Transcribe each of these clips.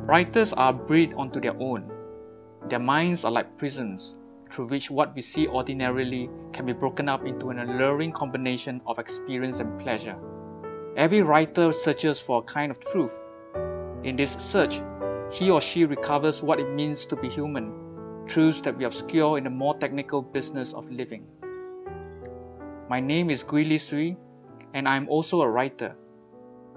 Writers are breathed onto their own. Their minds are like prisons, through which what we see ordinarily can be broken up into an alluring combination of experience and pleasure. Every writer searches for a kind of truth. In this search, he or she recovers what it means to be human, truths that we obscure in the more technical business of living. My name is Gui Li Sui, and I am also a writer.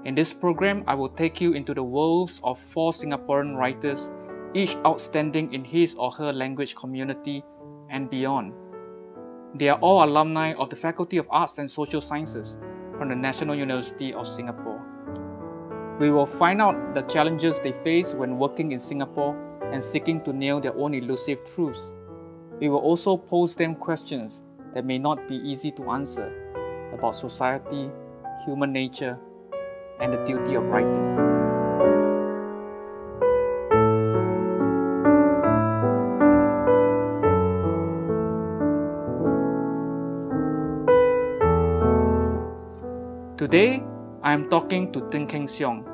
In this program, I will take you into the worlds of 4 Singaporean writers, each outstanding in his or her language community and beyond. They are all alumni of the Faculty of Arts and Social Sciences from the National University of Singapore. We will find out the challenges they face when working in Singapore and seeking to nail their own elusive truths. We will also pose them questions that may not be easy to answer about society, human nature, and the duty of writing. Today, I am talking to Ting Keng Siong.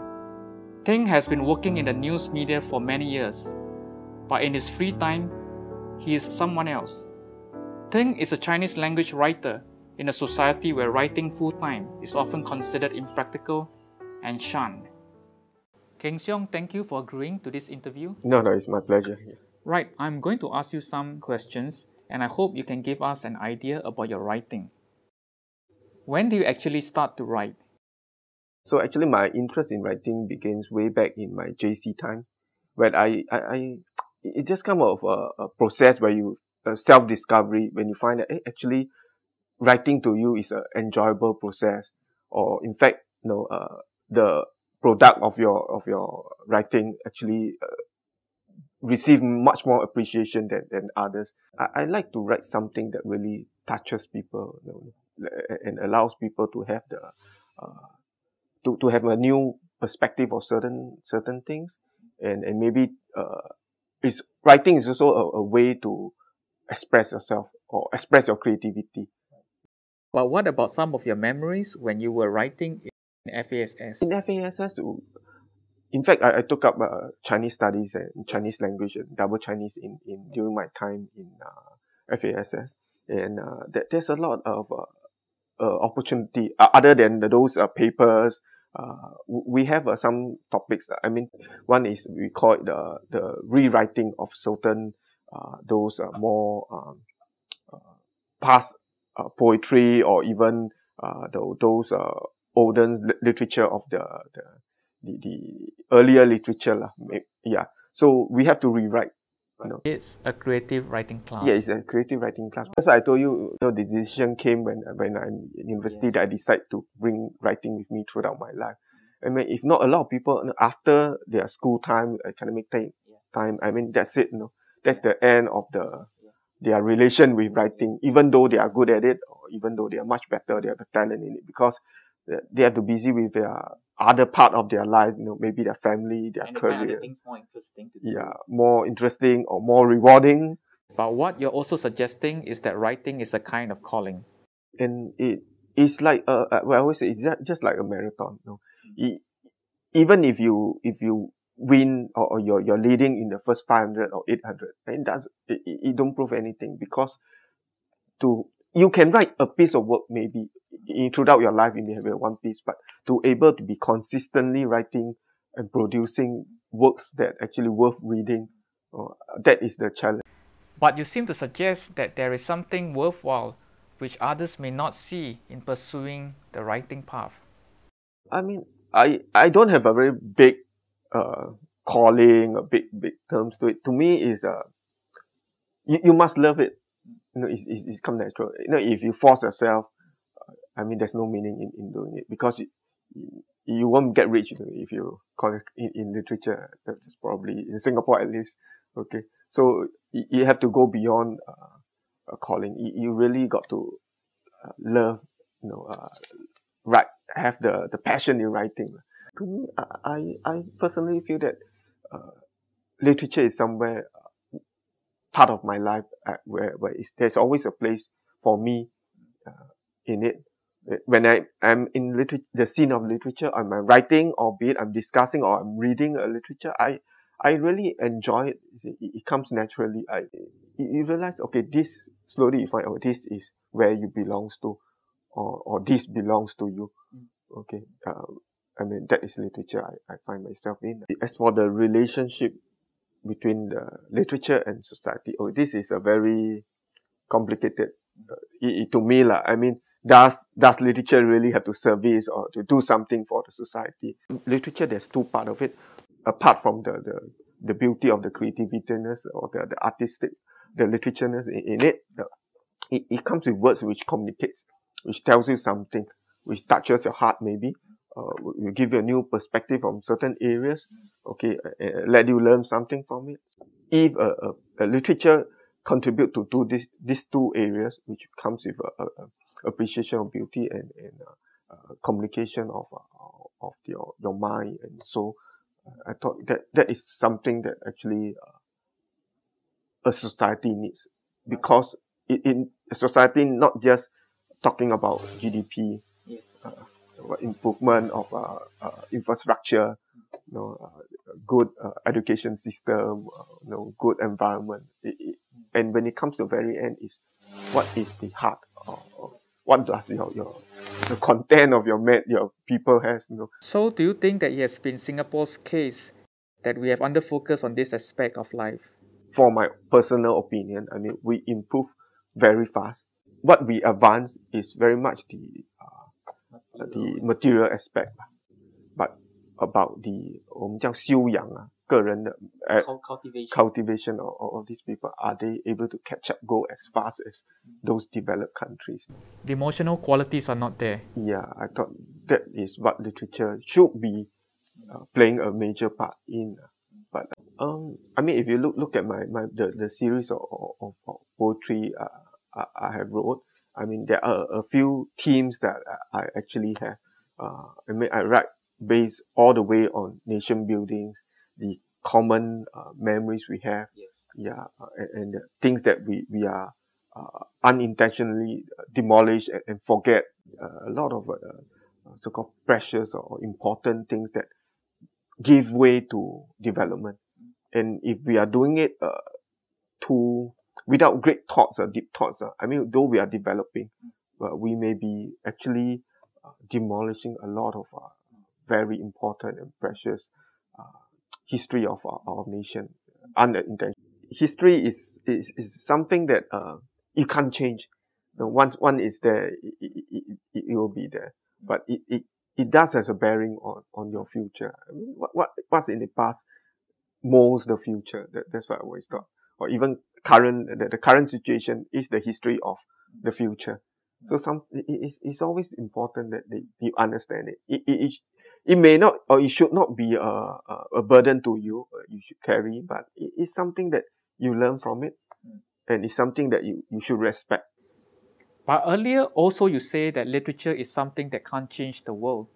Ting has been working in the news media for many years, but in his free time, he is someone else. Ting is a Chinese language writer in a society where writing full-time is often considered impractical and shunned. Keng Siong, thank you for agreeing to this interview. No, it's my pleasure. Right, I'm going to ask you some questions, and I hope you can give us an idea about your writing. When do you actually start to write? So actually, my interest in writing begins way back in my JC time, where it just kind of a process where you self-discovery, when you find that actually writing to you is an enjoyable process, or in fact, the product of your writing actually receive much more appreciation than others. I like to write something that really touches people, and allows people to have the to have a new perspective of certain things, and maybe writing is also a way to express yourself or express your creativity. But what about some of your memories when you were writing in FASS? In FASS, in fact, I took up Chinese studies and Chinese language and double Chinese in during my time in FASS, and there's a lot of opportunity other than those papers. We have some topics. I mean, one is we call it the rewriting of certain those more past poetry, or even those older literature of the earlier literature. Yeah. So we have to rewrite. It's a creative writing class. Yeah, it's a creative writing class. That's why I told you, the decision came when I'm in university, that I decided to bring writing with me throughout my life. I mean, if not, a lot of people after their school time, academic time, I mean, that's it. That's the end of their relation with writing. Even though they are good at it, or even though they are much better, they have the talent in it, because they have to be busy with their other part of their life, maybe their family, their career. And the things more interesting to do. Yeah, more interesting or more rewarding. But what you're also suggesting is that writing is a kind of calling. And it's like, I always say, it's just like a marathon. Even if you win, or you're leading in the first 500 or 800, it don't prove anything, because you can write a piece of work maybe throughout your life, you may have one piece, but to able to be consistently writing and producing works that actually worth reading, that is the challenge. But you seem to suggest that there is something worthwhile which others may not see in pursuing the writing path. I mean, I don't have a very big calling, a big terms to it. To me, is you must love it. It's come natural. If you force yourself, I mean, there's no meaning in doing it, because you won't get rich if you call it in literature. That's probably in Singapore at least. Okay, so you have to go beyond a calling. You really got to love, write, have the passion in writing. To me, I personally feel that literature is somewhere part of my life where there's always a place for me in it. When I'm in the scene of literature, I'm writing, or be it I'm discussing or I'm reading a literature, I really enjoy it. It comes naturally. You realize, okay, this slowly you find, oh, this is where you belongs to, or this belongs to you. Okay, I mean, that is literature I find myself in. As for the relationship between the literature and society, oh, this is a very complicated, to me lah. I mean, does literature really have to service or to do something for the society? Literature, there's two parts of it. Apart from the beauty of the creativeness or the artistic, the literatureness in it, it comes with words which communicates, which tells you something, which touches your heart maybe, will give you a new perspective on certain areas, okay, let you learn something from it. If a literature contribute to these two areas, which comes with appreciation of beauty and communication of your mind and soul, I thought that is something that actually a society needs, because in a society not just talking about GDP, improvement of infrastructure, good education system, good environment. And when it comes to the very end, is what is the heart, or what does the content of your people has. So do you think that it has been Singapore's case that we have under-focused on this aspect of life? For my personal opinion, I mean, we improve very fast. What we advance is very much the material aspect, but about the 我们讲修养啊，个人的 cultivation of these people, are they able to catch up, go as fast as those developed countries? The emotional qualities are not there. Yeah, I thought that is what literature should be playing a major part in. But I mean, if you look at the series of poetry I have wrote, I mean, there are a few themes that I actually have. I mean, I write based all the way on nation building, the common memories we have, and the things that we are unintentionally demolish and forget. A lot of so-called precious or important things that give way to development. And if we are doing it without great thoughts or deep thoughts, I mean, though we are developing, we may be actually demolishing a lot of very important and precious history of our nation unintentionally. History is something that you can't change. Once one is there, it will be there. But it does has a bearing on your future. I mean, what's in the past molds the future. That's what I always thought. Or even the current situation is the history of the future. So it's always important that you understand it. It may not, or it should not be a burden to you. You should carry, but it's something that you learn from it, and it's something that you should respect. But earlier also you say that literature is something that can't change the world.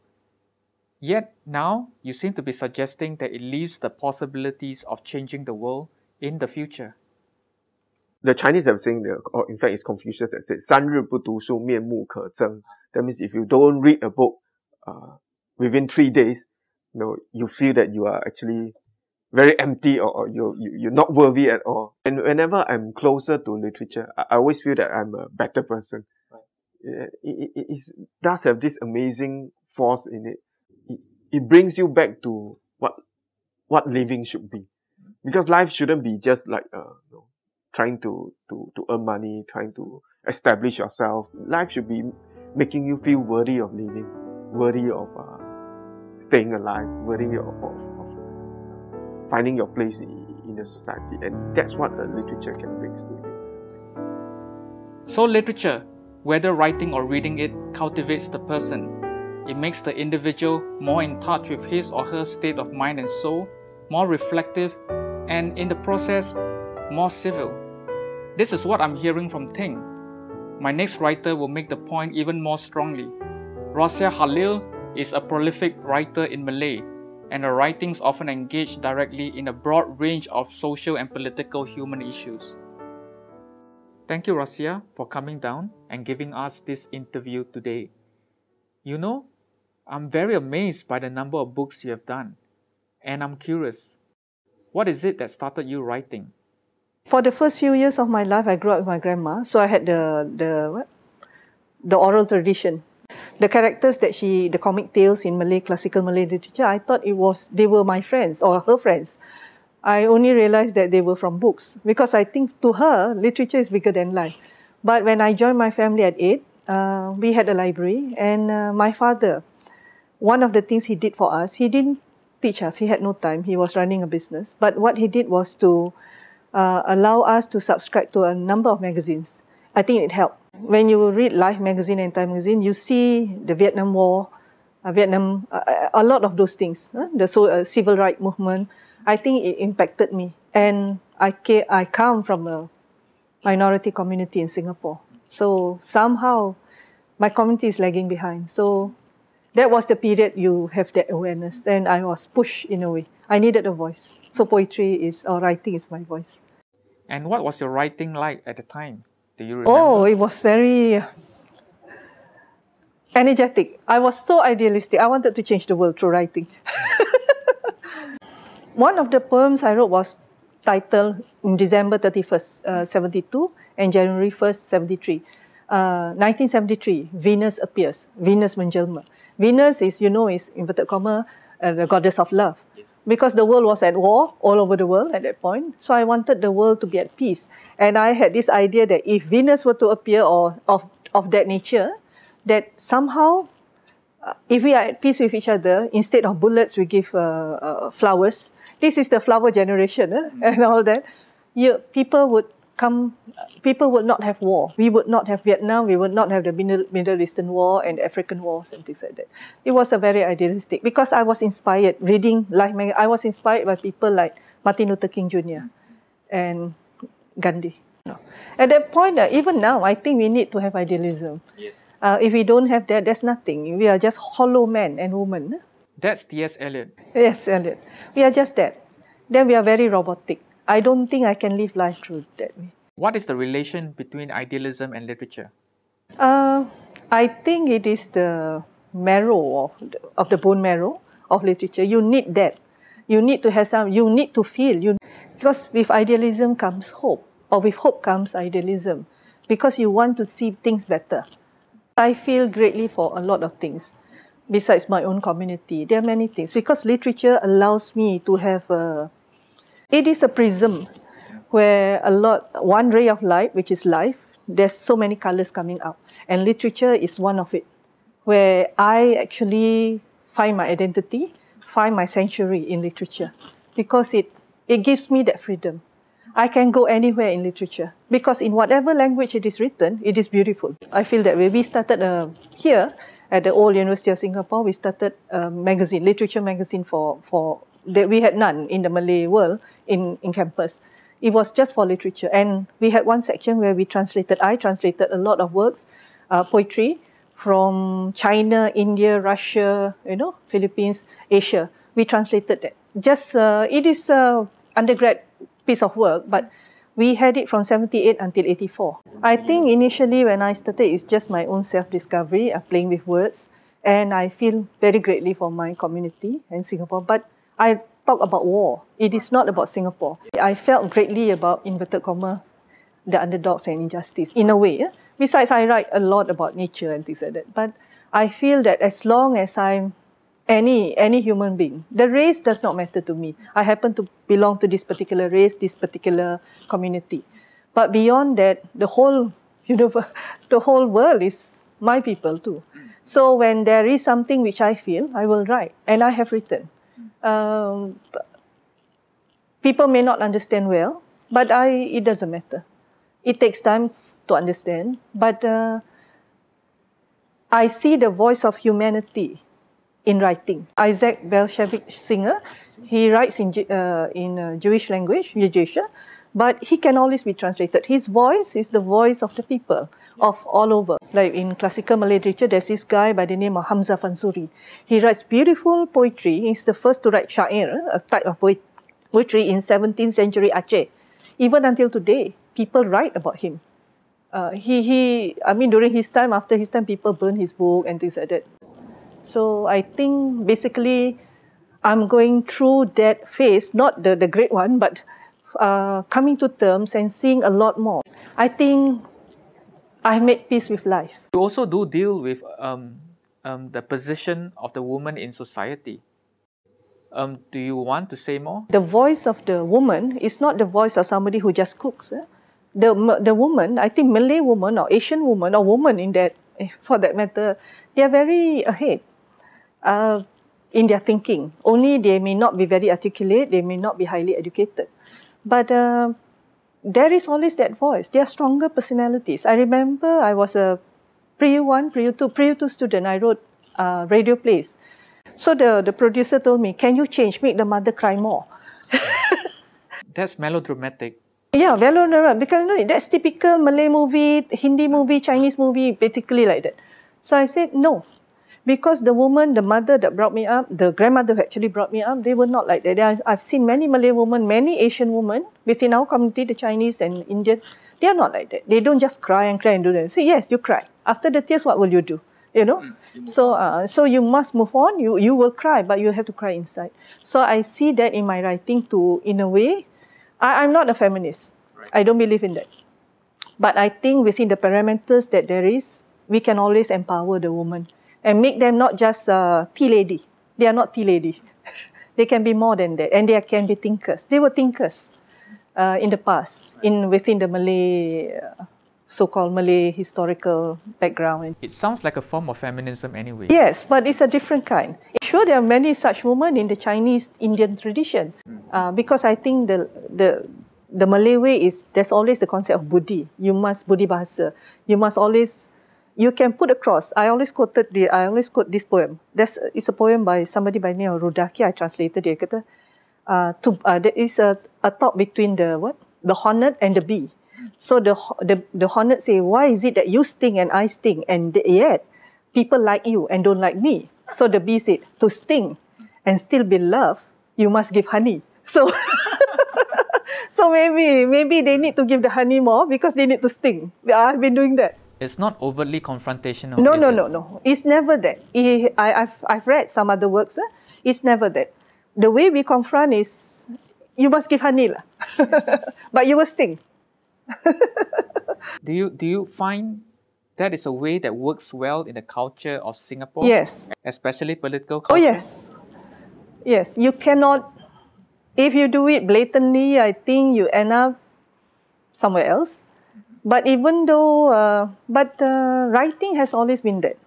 Yet now you seem to be suggesting that it leaves the possibilities of changing the world in the future. The Chinese have saying, or in fact it's Confucius that said, 三日不读书，面目可憎. That means if you don't read a book within 3 days, you feel that you are actually very empty, or you're not worthy at all. And whenever I'm closer to literature, I always feel that I'm a better person. Right. It does have this amazing force in it. It brings you back to what living should be. Because life shouldn't be just like trying to earn money, trying to establish yourself. Life should be making you feel worthy of living, worthy of staying alive, worthy of finding your place in the society. And that's what literature can bring to you. So literature, whether writing or reading it, cultivates the person. It makes the individual more in touch with his or her state of mind and soul, more reflective, and in the process, more civil. This is what I'm hearing from Ting. My next writer will make the point even more strongly. Rasia Khalil is a prolific writer in Malay, and her writings often engage directly in a broad range of social and political human issues. Thank you, Rasia, for coming down and giving us this interview today. I'm very amazed by the number of books you have done, and I'm curious. What is it that started you writing? For the first few years of my life, I grew up with my grandma, so I had the oral tradition. The characters that the comic tales in Malay, classical Malay literature, I thought they were my friends or her friends. I only realized that they were from books because I think to her, literature is bigger than life. But when I joined my family at 8, we had a library, and my father, one of the things he did for us, he didn't teach us, he had no time, he was running a business. But what he did was to allow us to subscribe to a number of magazines. I think it helped. When you read Life magazine and Time magazine, you see the Vietnam War, a lot of those things, the civil rights movement. I think it impacted me. And I come from a minority community in Singapore. So somehow my community is lagging behind. So that was the period you have that awareness. And I was pushed in a way. I needed a voice. So writing is my voice. And what was your writing like at the time? Do you remember? Oh, it was very energetic. I was so idealistic. I wanted to change the world through writing. One of the poems I wrote was titled December 31st, 72 and January 1st, 73. 1973, Venus appears. Venus menjelma. Venus is, inverted comma, the goddess of love. Yes. Because the world was at war all over the world at that point. So I wanted the world to be at peace. And I had this idea that if Venus were to appear or of that nature, that somehow, if we are at peace with each other, instead of bullets, we give flowers. This is the flower generation and all that. People would not have war. We would not have Vietnam. We would not have the Middle Eastern War and African wars and things like that. It was a very idealistic, because I was inspired reading Life magazine. I was inspired by people like Martin Luther King Jr. and Gandhi. At that point, even now, I think we need to have idealism. Yes. If we don't have that, there's nothing. We are just hollow men and women. That's T.S. Eliot. Yes, Eliot. We are just that. Then we are very robotic. I don't think I can live life through that way. What is the relation between idealism and literature? I think it is the marrow of the bone marrow of literature. You need that. You need to have you need to feel. Because with idealism comes hope, or with hope comes idealism, because you want to see things better. I feel greatly for a lot of things. Besides my own community, there are many things, because literature allows me to have it is a prism where one ray of light, which is life, there's so many colors coming out. And literature is one of it, where I actually find my identity, find my sanctuary in literature, because it gives me that freedom. I can go anywhere in literature, because in whatever language it is written, it is beautiful. I feel that way. We started here at the old University of Singapore, we started a magazine, literature magazine that we had none in the Malay world in campus. It was just for literature. And we had one section where I translated a lot of works, poetry from China, India, Russia, Philippines, Asia. We translated that. It is an undergrad piece of work, but we had it from 78 until 84. I think initially when I started, it's just my own self-discovery, playing with words. And I feel very greatly for my community in Singapore. But I talk about war. It is not about Singapore. I felt greatly about, inverted comma, the underdogs and injustice, in a way. Besides, I write a lot about nature and things like that. But I feel that as long as I'm any human being, the race does not matter to me. I happen to belong to this particular race, this particular community. But beyond that, the whole world is my people too. So when there is something which I feel, I will write. And I have written. People may not understand well, but it doesn't matter. It takes time to understand. But I see the voice of humanity in writing. Isaac Belshevik Singer, he writes in Jewish language, Yiddish, but he can always be translated. His voice is the voice of the people of all over. Like in classical Malay literature, there's this guy by the name of Hamzah Fansuri. He writes beautiful poetry. He's the first to write syair, a type of poetry in 17th century Aceh. Even until today, people write about him. During his time, after his time, people burn his book and things like that. So I think basically I'm going through that phase, not the great one, but coming to terms and seeing a lot more. I think I've made peace with life. You also do deal with the position of the woman in society. Do you want to say more? The voice of the woman is not the voice of somebody who just cooks. The woman, I think Malay woman or Asian woman or woman in that, for that matter, they are very ahead in their thinking. Only they may not be very articulate, they may not be highly educated. But there is always that voice. They are stronger personalities. I remember I was a pre-U1, pre-U2 student. I wrote radio plays. So the producer told me, can you change, make the mother cry more? That's melodramatic. Yeah, melodramatic, because that's typical Malay movie, Hindi movie, Chinese movie, basically like that. So I said, no. Because the woman, the mother that brought me up, the grandmother who actually brought me up, they were not like that. I've seen many Malay women, many Asian women within our community, the Chinese and Indian, they are not like that. They don't just cry and do that. Say, yes, you cry. After the tears, what will you do? You know? So you must move on. You will cry, but you have to cry inside. So I see that in my writing too, in a way. I'm not a feminist. Right. I don't believe in that. But I think within the parameters that there is, we can always empower the woman and make them not just tea lady. They are not tea lady. They can be more than that. And they can be thinkers. They were thinkers in the past, within the Malay, so-called Malay historical background. It sounds like a form of feminism anyway. Yes, but it's a different kind. Sure, there are many such women in the Chinese Indian tradition. Because I think the Malay way is, there's always the concept of Buddhi. You must Buddhi bahasa. You must always, you can put across. I always quote this poem. It's a poem by somebody by the name of Rudaki. I translated it. There is a talk between the hornet and the bee. So the hornet say, why is it that you sting and I sting, and yet people like you and don't like me? So the bee said, to sting and still be loved, you must give honey. So so maybe they need to give the honey more because they need to sting. I've been doing that. It's not overtly confrontational. No. It's never that. I've read some other works. It's never that. The way we confront is, you must give honey lah. But you will sting. Do you find that is a way that works well in the culture of Singapore? Yes. Especially political culture? Oh, yes. Yes, you cannot, if you do it blatantly, I think you end up somewhere else. But even though, writing has always been that.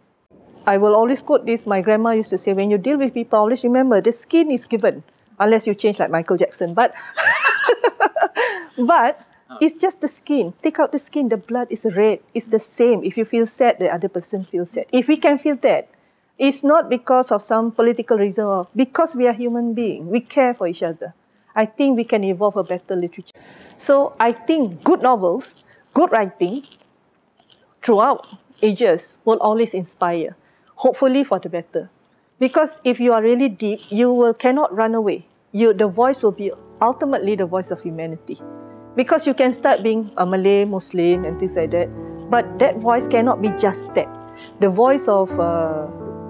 I will always quote this. My grandma used to say, when you deal with people, always remember, the skin is given, unless you change like Michael Jackson. But it's just the skin. Take out the skin, the blood is red. It's the same. If you feel sad, the other person feels sad. If we can feel that, it's not because of some political reason or because we are human beings. We care for each other. I think we can evolve a better literature. So I think good novels, good writing, throughout ages will always inspire, hopefully for the better. Because if you are really deep, you cannot run away. The voice will be ultimately the voice of humanity. Because you can start being a Malay, Muslim and things like that, but that voice cannot be just that. The voice of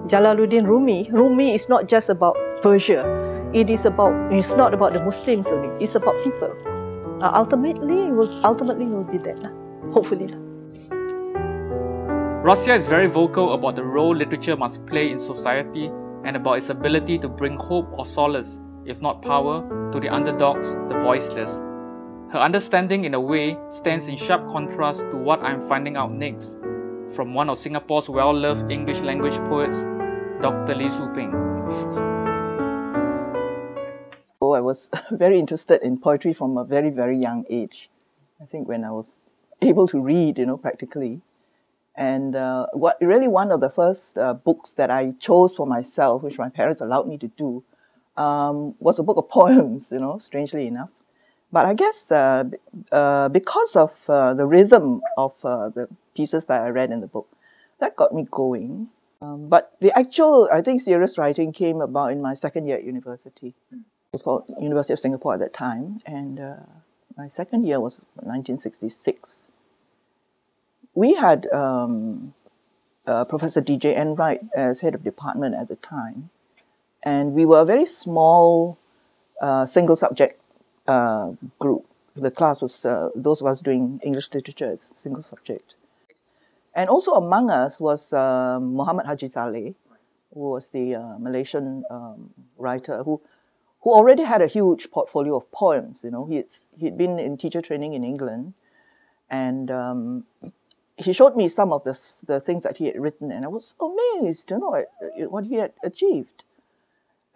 Jalaluddin Rumi is not just about Persia. It's not about the Muslims only. It's about people. Ultimately, it will be that. Hopefully. Razia is very vocal about the role literature must play in society and about its ability to bring hope or solace, if not power, to the underdogs, the voiceless. Her understanding, in a way, stands in sharp contrast to what I'm finding out next from one of Singapore's well-loved English language poets, Dr. Lee Su Ping. I was very interested in poetry from a very, very young age. I think when I was able to read, practically. And one of the first books that I chose for myself, which my parents allowed me to do, was a book of poems, strangely enough. But I guess because of the rhythm of the pieces that I read in the book, that got me going. But the actual, I think, serious writing came about in my second year at university. It was called University of Singapore at that time. And my second year was 1966. We had Professor D.J. Enright as head of department at the time. And we were a very small single subject group. The class was those of us doing English literature as a single subject. And also among us was Muhammad Haji Saleh, who was the Malaysian writer who already had a huge portfolio of poems. You know, he'd been in teacher training in England, and he showed me some of the things that he had written, and I was amazed, you know, at what he had achieved.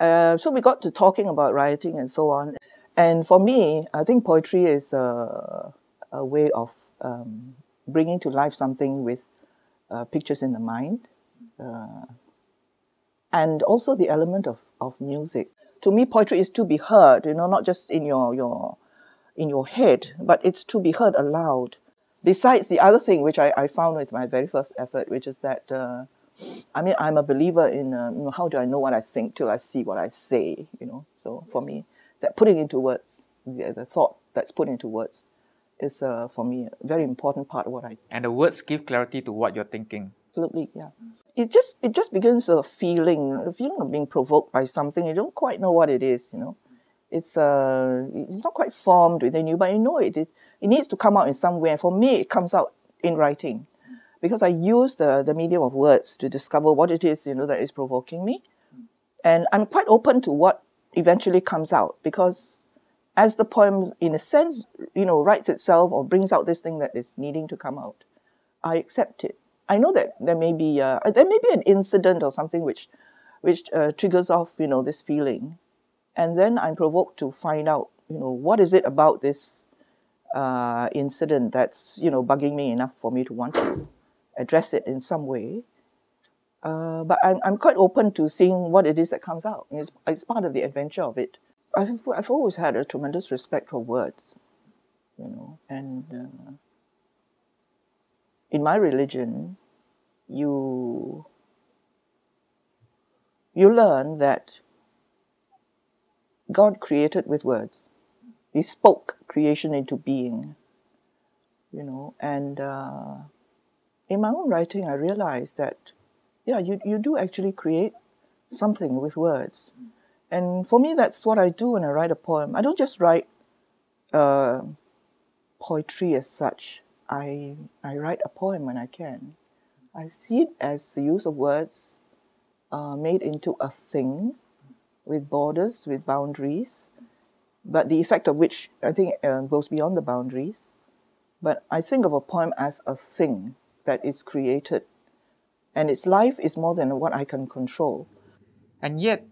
So we got to talking about writing and so on. And for me, I think poetry is a way of bringing to life something with pictures in the mind, and also the element of music. To me, poetry is to be heard, you know, not just in your head, but it's to be heard aloud. Besides the other thing, which I found with my very first effort, which is that, I mean, I'm a believer in, you know, how do I know what I think till I see what I say, you know. So for me, that putting into words, the thought that's put into words is, for me, a very important part of what I do. And the words give clarity to what you're thinking. Absolutely, yeah. It just begins a feeling of being provoked by something. You don't quite know what it is, you know. It's not quite formed within you, but you know it needs to come out in some way. And for me, it comes out in writing, because I use the medium of words to discover what it is, you know, that is provoking me. And I'm quite open to what eventually comes out, because as the poem, in a sense, you know, writes itself or brings out this thing that is needing to come out, I accept it. I know that there may be an incident or something which triggers off, you know, this feeling, and then I'm provoked to find out, you know, what is it about this incident that's, you know, bugging me enough for me to want to address it in some way. But I'm quite open to seeing what it is that comes out. It's part of the adventure of it. I've always had a tremendous respect for words, you know, and in my religion, you learn that God created with words. He spoke creation into being, you know. And in my own writing, I realized that, yeah, you do actually create something with words. And for me, that's what I do when I write a poem. I don't just write poetry as such. I write a poem when I can. I see it as the use of words made into a thing with borders, with boundaries, but the effect of which I think goes beyond the boundaries. But I think of a poem as a thing that is created, and its life is more than what I can control. And yet,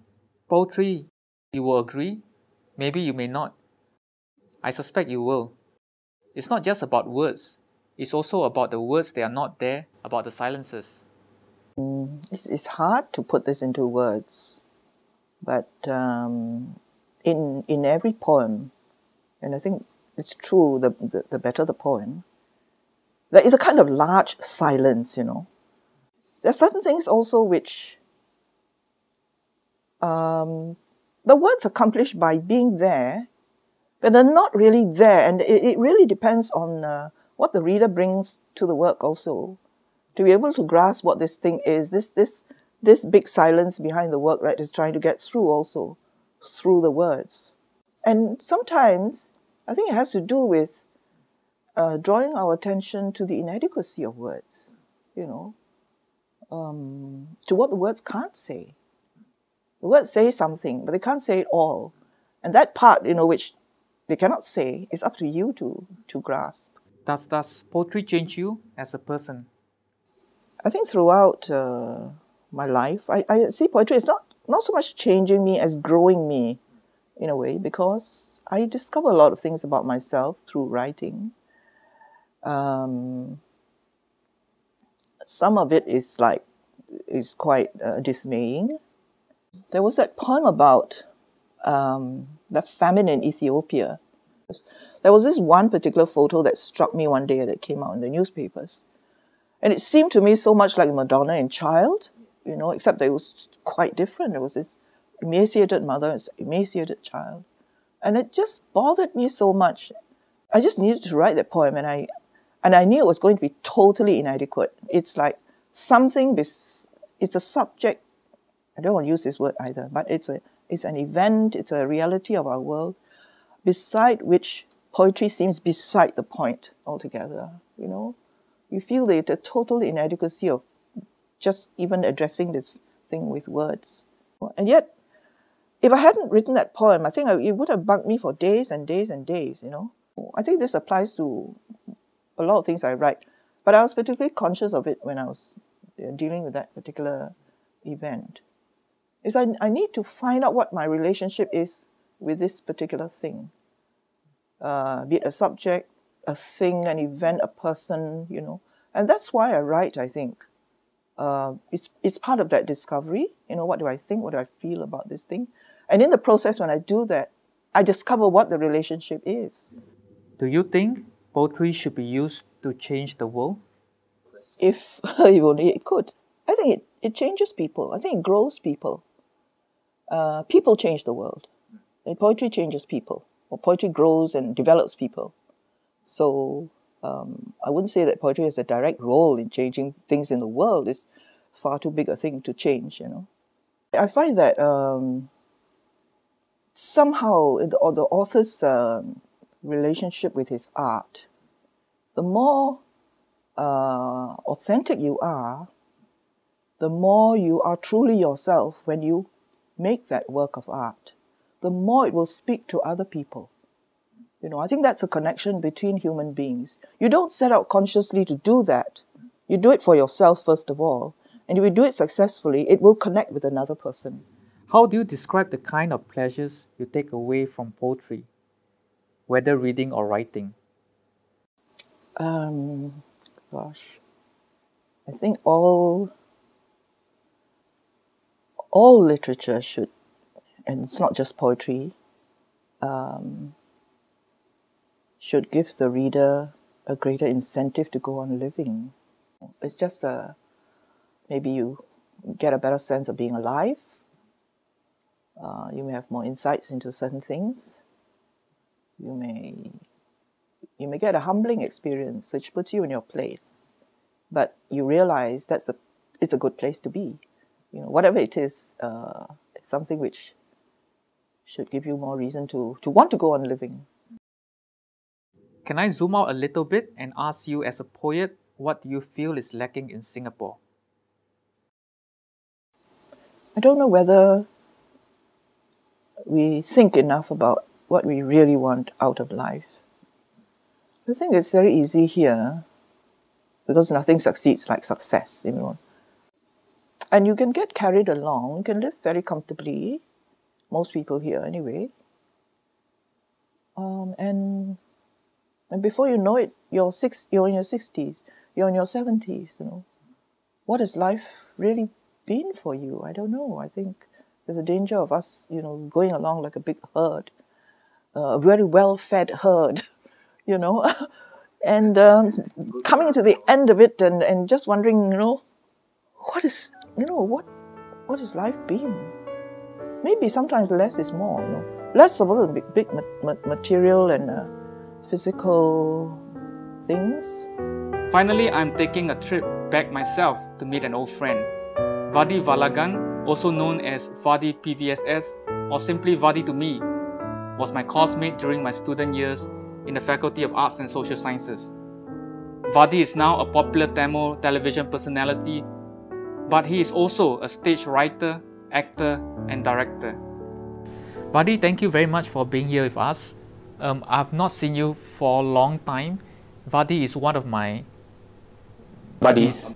poetry, you will agree, maybe you may not. I suspect you will. It's not just about words. It's also about the words that are not there, about the silences. It's hard to put this into words, but in every poem, and I think it's true, the better the poem, there is a kind of large silence, you know. There are certain things also which the words accomplish by being there, but they're not really there, and it really depends on what the reader brings to the work also, to be able to grasp what this thing is, this big silence behind the work that is trying to get through also, through the words. And sometimes, I think it has to do with drawing our attention to the inadequacy of words, you know, to what the words can't say. The words say something, but they can't say it all. And that part, you know, which they cannot say, is up to you to grasp. Does poetry change you as a person? I think throughout my life, I see poetry as not so much changing me as growing me in a way, because I discover a lot of things about myself through writing. Some of it is quite dismaying. There was that poem about the famine in Ethiopia. There was this one particular photo that struck me one day that came out in the newspapers. And it seemed to me so much like Madonna in Child, you know, except that it was quite different. There was this emaciated mother, this emaciated child. And it just bothered me so much. I just needed to write that poem, and I knew it was going to be totally inadequate. It's like something, it's a subject I don't want to use this word either, but it's an event, it's a reality of our world, beside which poetry seems beside the point altogether, you know. You feel the total inadequacy of just even addressing this thing with words. And yet, if I hadn't written that poem, I think it would have bugged me for days and days and days, you know. I think this applies to a lot of things I write, but I was particularly conscious of it when I was dealing with that particular event. I need to find out what my relationship is with this particular thing. Be it a subject, a thing, an event, a person, you know. And that's why I write, I think. It's part of that discovery. You know, what do I think? What do I feel about this thing? And in the process, when I do that, I discover what the relationship is. Do you think poetry should be used to change the world? If only it could. I think it changes people. I think it grows people. People change the world. And poetry changes people. Or poetry grows and develops people. So I wouldn't say that poetry has a direct role in changing things in the world. It's far too big a thing to change, you know. I find that somehow the author's relationship with his art, the more authentic you are, the more you are truly yourself when you make that work of art, the more it will speak to other people. You know, I think that's a connection between human beings. You don't set out consciously to do that. You do it for yourself first of all. And if you do it successfully, it will connect with another person. How do you describe the kind of pleasures you take away from poetry, whether reading or writing? Gosh, I think all literature should, and it's not just poetry, should give the reader a greater incentive to go on living. It's just maybe you get a better sense of being alive. You may have more insights into certain things. You may get a humbling experience which puts you in your place, but you realize it's a good place to be. You know, whatever it is, it's something which should give you more reason to want to go on living. Can I zoom out a little bit and ask you, as a poet, what do you feel is lacking in Singapore? I don't know whether we think enough about what we really want out of life. I think it's very easy here because nothing succeeds like success, you know. And you can get carried along, you can live very comfortably, most people here anyway. And before you know it, you're in your 60s, you're in your 70s, you know. What has life really been for you? I don't know. I think there's a danger of us, you know, going along like a big herd, a very well-fed herd, you know, and coming to the end of it and just wondering, you know, what has life been? Maybe sometimes less is more, you know. Less about the big material and physical things. Finally, I'm taking a trip back myself to meet an old friend. Vadi Valagan, also known as Vadi PVSS, or simply Vadi to me, was my coursemate during my student years in the Faculty of Arts and Social Sciences. Vadi is now a popular Tamil television personality, but he is also a stage writer, actor, and director. Vadi, thank you very much for being here with us. I've not seen you for a long time. Vadi is one of my buddies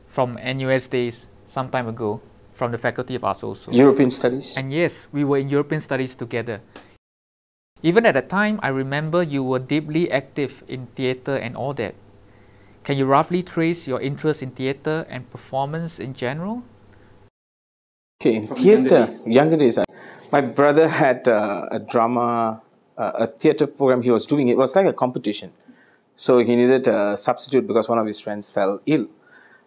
from NUS days some time ago, from the Faculty of Arts also. European Studies. And yes, we were in European Studies together. Even at the time, I remember you were deeply active in theatre and all that. Can you roughly trace your interest in theatre and performance in general? Okay, in theatre, younger days, my brother had a drama, a theatre program he was doing. It was like a competition. So he needed a substitute because one of his friends fell ill.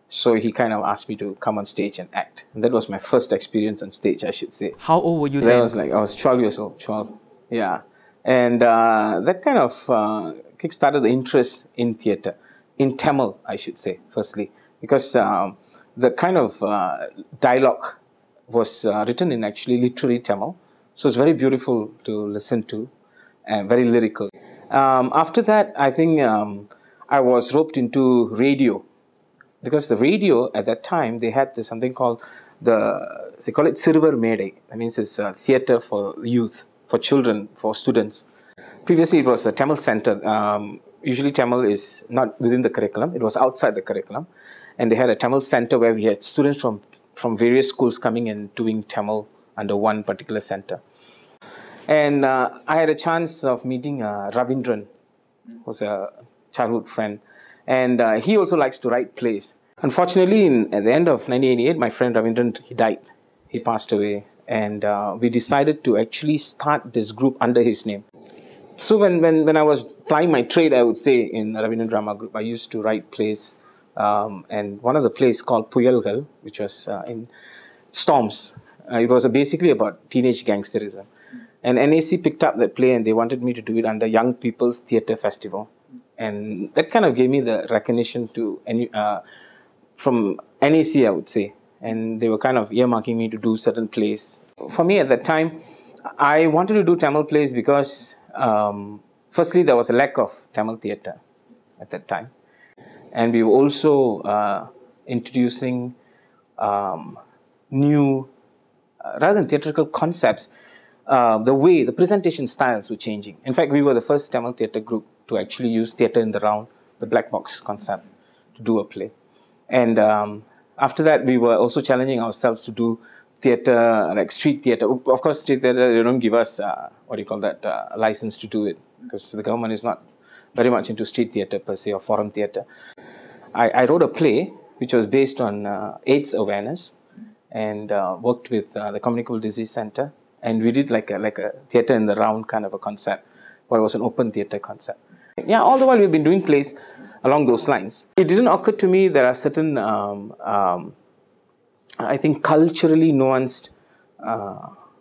So he kind of asked me to come on stage and act. And that was my first experience on stage, I should say. How old were you then? I was 12 years old, 12, yeah. And that kind of kick-started the interest in theatre, in Tamil, I should say, firstly. Because the kind of dialogue was written in actually literary Tamil. So it's very beautiful to listen to and very lyrical. After that, I think I was roped into radio, because the radio at that time, they had something called they call it Sirvar Medai. That means it's a theatre for youth, for children, for students. Previously, it was a Tamil center. Usually Tamil is not within the curriculum, it was outside the curriculum. And they had a Tamil center where we had students from various schools coming and doing Tamil under one particular center. And I had a chance of meeting Ravindran, who was a childhood friend. And he also likes to write plays. Unfortunately, at the end of 1988, my friend Ravindran, he died. He passed away. And we decided to actually start this group under his name. So when I was plying my trade, I would say, in Ravindran Drama Group, I used to write plays. And one of the plays called Puyalgal, which was in Storms. It was basically about teenage gangsterism. And NAC picked up that play and they wanted me to do it under Young People's Theatre Festival. And that kind of gave me the recognition from NAC, I would say. And they were kind of earmarking me to do certain plays. For me at that time, I wanted to do Tamil plays because firstly, there was a lack of Tamil theatre at that time. And we were also introducing new, rather than theatrical concepts, the presentation styles were changing. In fact, we were the first Tamil theatre group to actually use theatre in the round, the black box concept, to do a play. And after that, we were also challenging ourselves to do theatre, like street theatre. Of course, street theatre, they don't give us, license to do it, because the government is not very much into street theatre per se, or forum theatre. I wrote a play which was based on AIDS awareness, and worked with the Communicable Disease Center, and we did like a theatre in the round kind of a concept, but it was an open theatre concept. Yeah, all the while we've been doing plays along those lines. It didn't occur to me there are certain, I think, culturally nuanced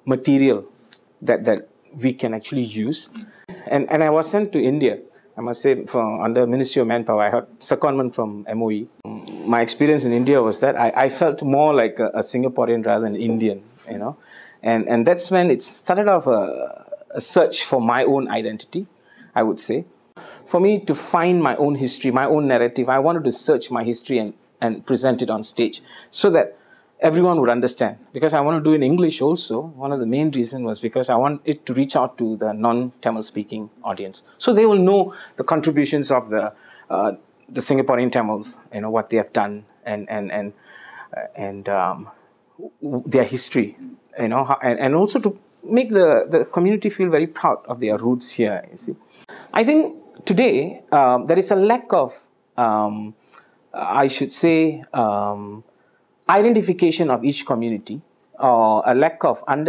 material that we can actually use. And I was sent to India, I must say, under Ministry of Manpower. I had secondment from MOE. My experience in India was that I felt more like a Singaporean rather than Indian, you know. And that's when it started off a search for my own identity, I would say. For me to find my own history, my own narrative, I wanted to search my history and present it on stage so that everyone would understand. Because I want to do it in English also. One of the main reasons was because I want it to reach out to the non-Tamil speaking audience. So they will know the contributions of the Singaporean Tamils, you know, what they have done and their history, you know, and also to make the community feel very proud of their roots here, you see. I think today there is a lack of, I should say, identification of each community, or a lack of, I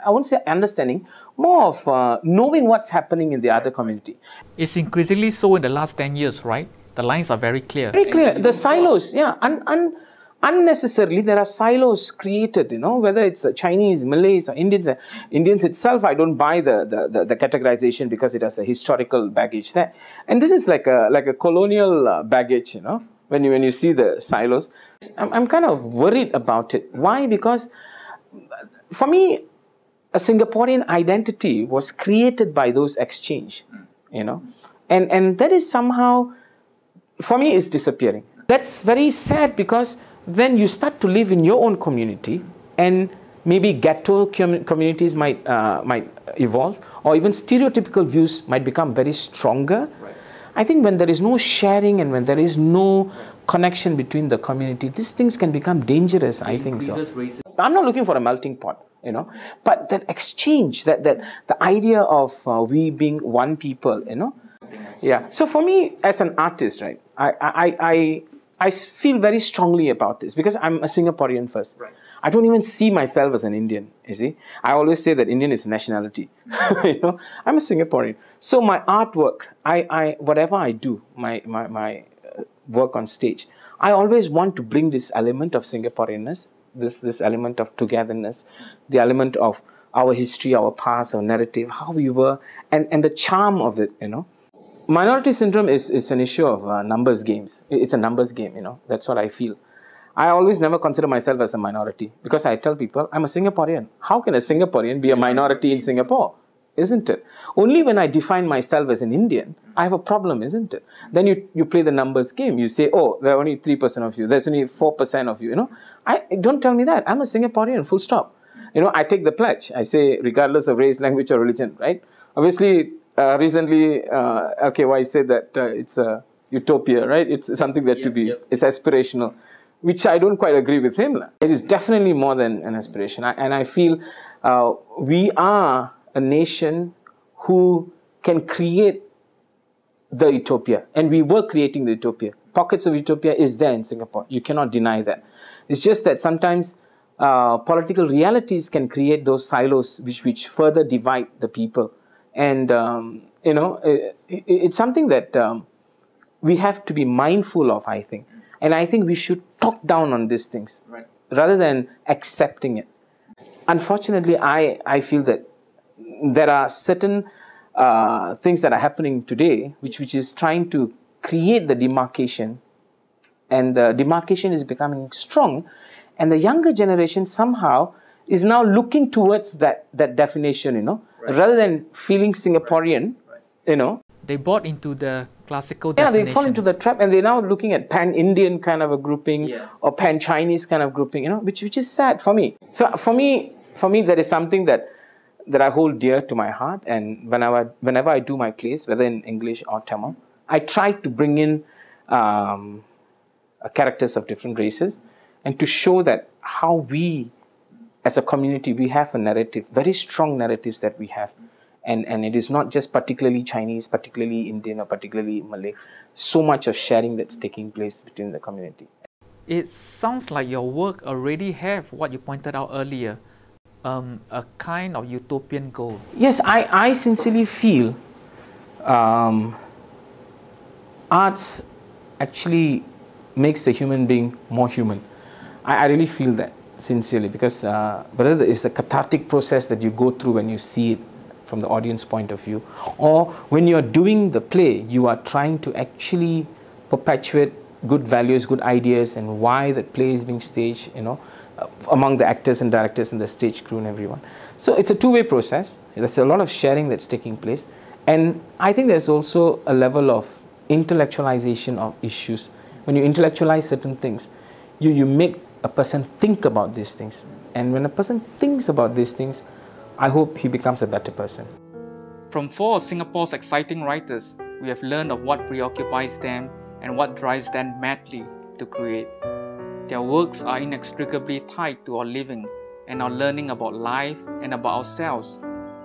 won't say understanding, more of knowing what's happening in the other community. It's increasingly so in the last 10 years, right? The lines are very clear. Very clear. The silos, yeah. Unnecessarily, there are silos created, you know, whether it's Chinese, Malays, or Indians. Indians itself, I don't buy the categorization because it has a historical baggage there. And this is like a colonial baggage, you know, when you see the silos. I'm kind of worried about it. Why? Because for me, a Singaporean identity was created by those exchange, you know, and that is somehow, for me, is disappearing. That's very sad, because when you start to live in your own community, and maybe ghetto communities might evolve, or even stereotypical views might become very stronger. Right. I think when there is no sharing and when there is no connection between the community, these things can become dangerous, I think so. I'm not looking for a melting pot, you know, but that exchange, that the idea of we being one people, you know. Yeah. So for me, as an artist, right, I feel very strongly about this because I'm a Singaporean first. Right. I don't even see myself as an Indian, you see. I always say that Indian is a nationality. You know, I'm a Singaporean. So my artwork, whatever I do, my work on stage, I always want to bring this element of Singaporeanness, this element of togetherness, the element of our history, our past, our narrative, how we were, and the charm of it, you know. Minority syndrome is an issue of numbers games. It's a numbers game, you know. That's what I feel. I always never consider myself as a minority because I tell people I'm a Singaporean. How can a Singaporean be a minority in Singapore? Isn't it? Only when I define myself as an Indian, I have a problem, isn't it? Then you play the numbers game. You say, oh, there are only 3% of you. There's only 4% of you. Don't tell me that. I'm a Singaporean, full stop. I take the pledge. I say, regardless of race, language, or religion, right? Obviously, recently, LKY said that it's a utopia, right? It's something that it's aspirational, which I don't quite agree with him. It is definitely more than an aspiration. And I feel we are a nation who can create the utopia. And we were creating the utopia. Pockets of utopia is there in Singapore. You cannot deny that. It's just that sometimes political realities can create those silos which further divide the people. And, it's something that we have to be mindful of, I think. And I think we should talk down on these things rather than accepting it. Unfortunately, I feel that there are certain things that are happening today which is trying to create the demarcation, and the demarcation is becoming strong, and the younger generation somehow is now looking towards that definition, rather than feeling Singaporean, They bought into the classical Yeah, definition. they fall into the trap, and they're now looking at pan-Indian kind of a grouping or pan-Chinese kind of grouping, which is sad for me. So for me, that is something that I hold dear to my heart, and whenever I do my plays, whether in English or Tamil, I try to bring in characters of different races, and to show that how we, as a community, we have a narrative, very strong narratives that we have. And it is not just particularly Chinese, particularly Indian, or particularly Malay. So much of sharing that's taking place between the community. It sounds like your work already have what you pointed out earlier, a kind of utopian goal. Yes, I sincerely feel arts actually makes the human being more human. I really feel that sincerely, because whether it's a cathartic process that you go through when you see it from the audience point of view, or when you're doing the play, you are trying to actually perpetuate good values, good ideas, and why the play is being staged, among the actors and directors and the stage crew and everyone. So it's a two-way process. There's a lot of sharing that's taking place. And I think there's also a level of intellectualization of issues. When you intellectualize certain things, you make a person think about these things. And when a person thinks about these things, I hope he becomes a better person. From 4 of Singapore's exciting writers, we have learned of what preoccupies them and what drives them madly to create. Their works are inextricably tied to our living and our learning about life and about ourselves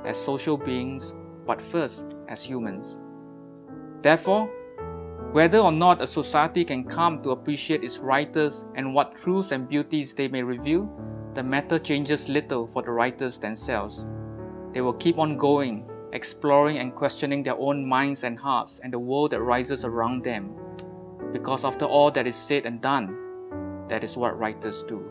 as social beings, but first as humans. Therefore, whether or not a society can come to appreciate its writers and what truths and beauties they may reveal, the matter changes little for the writers themselves. They will keep on going, exploring and questioning their own minds and hearts and the world that rises around them. Because after all that is said and done, that is what writers do.